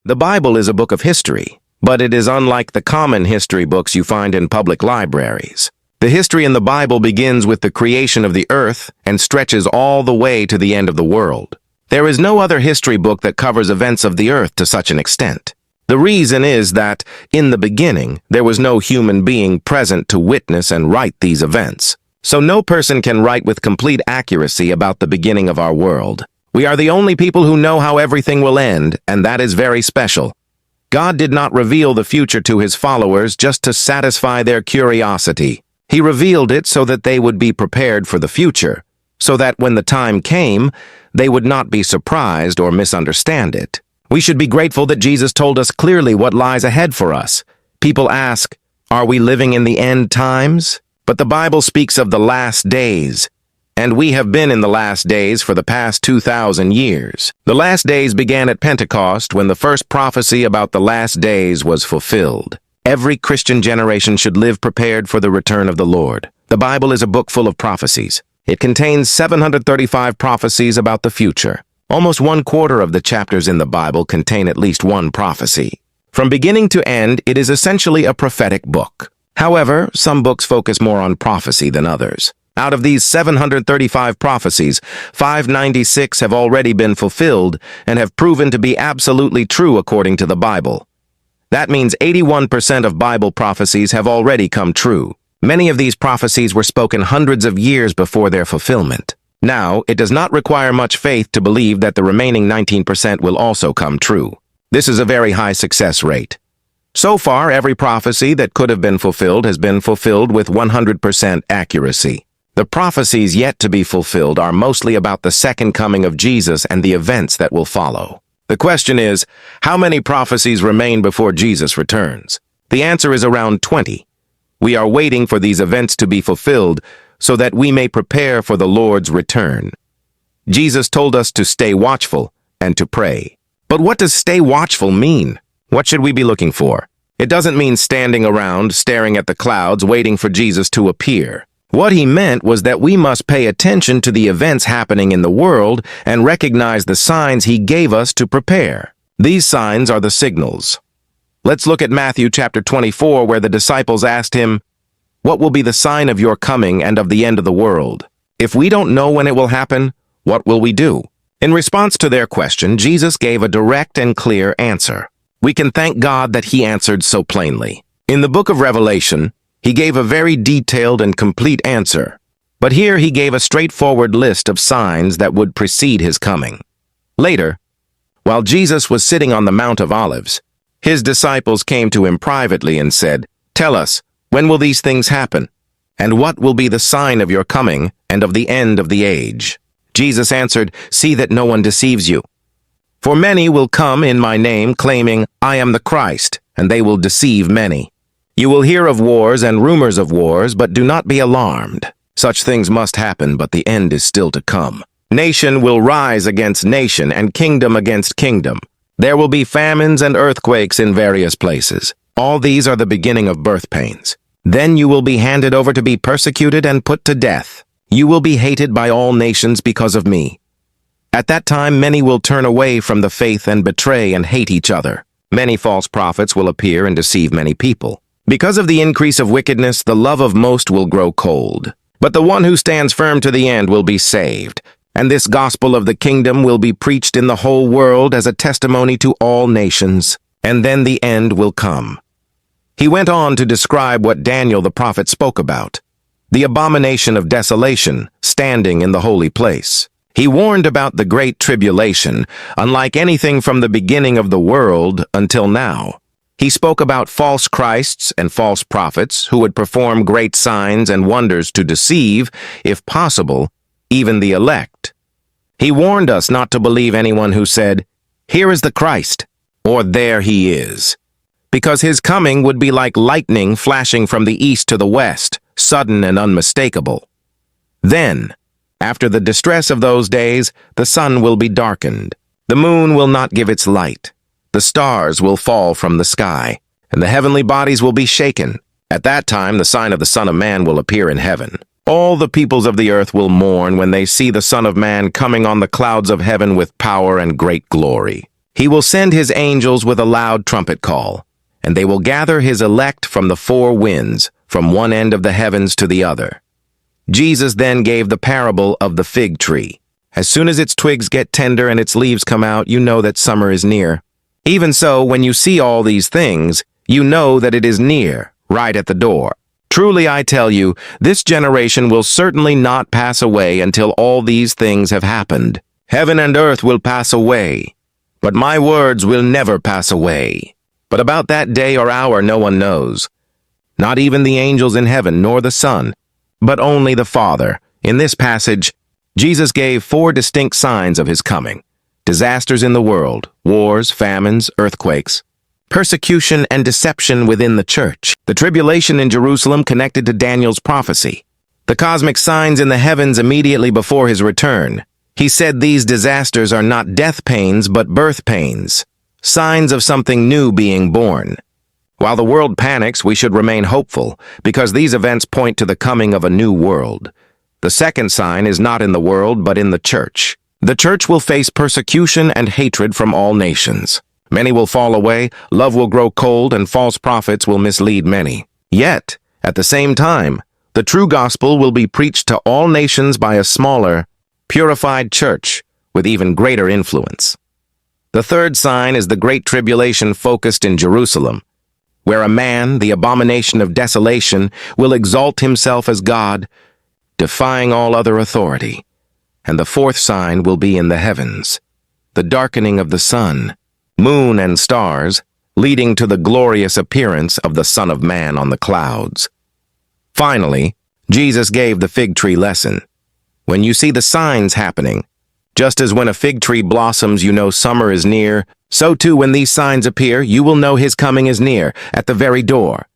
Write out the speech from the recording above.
The Bible is a book of history, but it is unlike the common history books you find in public libraries. The history in the Bible begins with the creation of the earth and stretches all the way to the end of the world. There is no other history book that covers events of the earth to such an extent. The reason is that, in the beginning, there was no human being present to witness and write these events. So no person can write with complete accuracy about the beginning of our world. We are the only people who know how everything will end, and that is very special. God did not reveal the future to his followers just to satisfy their curiosity. He revealed it so that they would be prepared for the future, so that when the time came, they would not be surprised or misunderstand it. We should be grateful that Jesus told us clearly what lies ahead for us. People ask, are we living in the end times? But the Bible speaks of the last days, and we have been in the last days for the past 2,000 years. The last days began at Pentecost when the first prophecy about the last days was fulfilled. Every Christian generation should live prepared for the return of the Lord. The Bible is a book full of prophecies. It contains 735 prophecies about the future. Almost 1/4 of the chapters in the Bible contain at least one prophecy. From beginning to end, it is essentially a prophetic book. However, some books focus more on prophecy than others. Out of these 735 prophecies, 596 have already been fulfilled and have proven to be absolutely true according to the Bible. That means 81% of Bible prophecies have already come true. Many of these prophecies were spoken hundreds of years before their fulfillment. Now, it does not require much faith to believe that the remaining 19% will also come true. This is a very high success rate. So far, every prophecy that could have been fulfilled has been fulfilled with 100% accuracy. The prophecies yet to be fulfilled are mostly about the second coming of Jesus and the events that will follow. The question is, how many prophecies remain before Jesus returns? The answer is around 20. We are waiting for these events to be fulfilled so that we may prepare for the Lord's return. Jesus told us to stay watchful and to pray. But what does stay watchful mean? What should we be looking for? It doesn't mean standing around, staring at the clouds, waiting for Jesus to appear. What he meant was that we must pay attention to the events happening in the world and recognize the signs he gave us to prepare. These signs are the signals. Let's look at Matthew chapter 24, where the disciples asked him, "What will be the sign of your coming and of the end of the world? If we don't know when it will happen, what will we do?" In response to their question, Jesus gave a direct and clear answer. We can thank God that he answered so plainly. In the book of Revelation, he gave a very detailed and complete answer. But here he gave a straightforward list of signs that would precede his coming. Later, while Jesus was sitting on the Mount of Olives, his disciples came to him privately and said, "Tell us, when will these things happen? And what will be the sign of your coming and of the end of the age?" Jesus answered, "See that no one deceives you. For many will come in my name, claiming, 'I am the Christ,' and they will deceive many. You will hear of wars and rumors of wars, but do not be alarmed. Such things must happen, but the end is still to come. Nation will rise against nation and kingdom against kingdom. There will be famines and earthquakes in various places. All these are the beginning of birth pains. Then you will be handed over to be persecuted and put to death. You will be hated by all nations because of me. At that time many will turn away from the faith and betray and hate each other. Many false prophets will appear and deceive many people. Because of the increase of wickedness, the love of most will grow cold. But the one who stands firm to the end will be saved. And this gospel of the kingdom will be preached in the whole world as a testimony to all nations. And then the end will come." He went on to describe what Daniel the prophet spoke about, the abomination of desolation standing in the holy place. He warned about the great tribulation, unlike anything from the beginning of the world until now. He spoke about false Christs and false prophets who would perform great signs and wonders to deceive, if possible, even the elect. He warned us not to believe anyone who said, "Here is the Christ," or "There he is," because his coming would be like lightning flashing from the east to the west, sudden and unmistakable. Then, after the distress of those days, the sun will be darkened. The moon will not give its light. The stars will fall from the sky, and the heavenly bodies will be shaken. At that time, the sign of the Son of Man will appear in heaven. All the peoples of the earth will mourn when they see the Son of Man coming on the clouds of heaven with power and great glory. He will send his angels with a loud trumpet call, and they will gather his elect from the four winds, from one end of the heavens to the other. Jesus then gave the parable of the fig tree. As soon as its twigs get tender and its leaves come out, you know that summer is near. Even so, when you see all these things, you know that it is near, right at the door. Truly I tell you, this generation will certainly not pass away until all these things have happened. Heaven and earth will pass away, but my words will never pass away. But about that day or hour no one knows, not even the angels in heaven nor the Son, but only the Father. In this passage, Jesus gave 4 distinct signs of his coming: disasters in the world, wars, famines, earthquakes, persecution and deception within the church, the tribulation in Jerusalem connected to Daniel's prophecy, the cosmic signs in the heavens immediately before his return. He said these disasters are not death pains but birth pains, signs of something new being born. While the world panics, we should remain hopeful, because these events point to the coming of a new world. The second sign is not in the world, but in the church. The church will face persecution and hatred from all nations. Many will fall away, love will grow cold, and false prophets will mislead many. Yet, at the same time, the true gospel will be preached to all nations by a smaller, purified church with even greater influence. The third sign is the great tribulation focused in Jerusalem, where a man, the abomination of desolation, will exalt himself as God, defying all other authority. And the fourth sign will be in the heavens, the darkening of the sun, moon, and stars, leading to the glorious appearance of the Son of Man on the clouds. Finally, Jesus gave the fig tree lesson. When you see the signs happening, just as when a fig tree blossoms you know summer is near, so too when these signs appear you will know his coming is near, at the very door.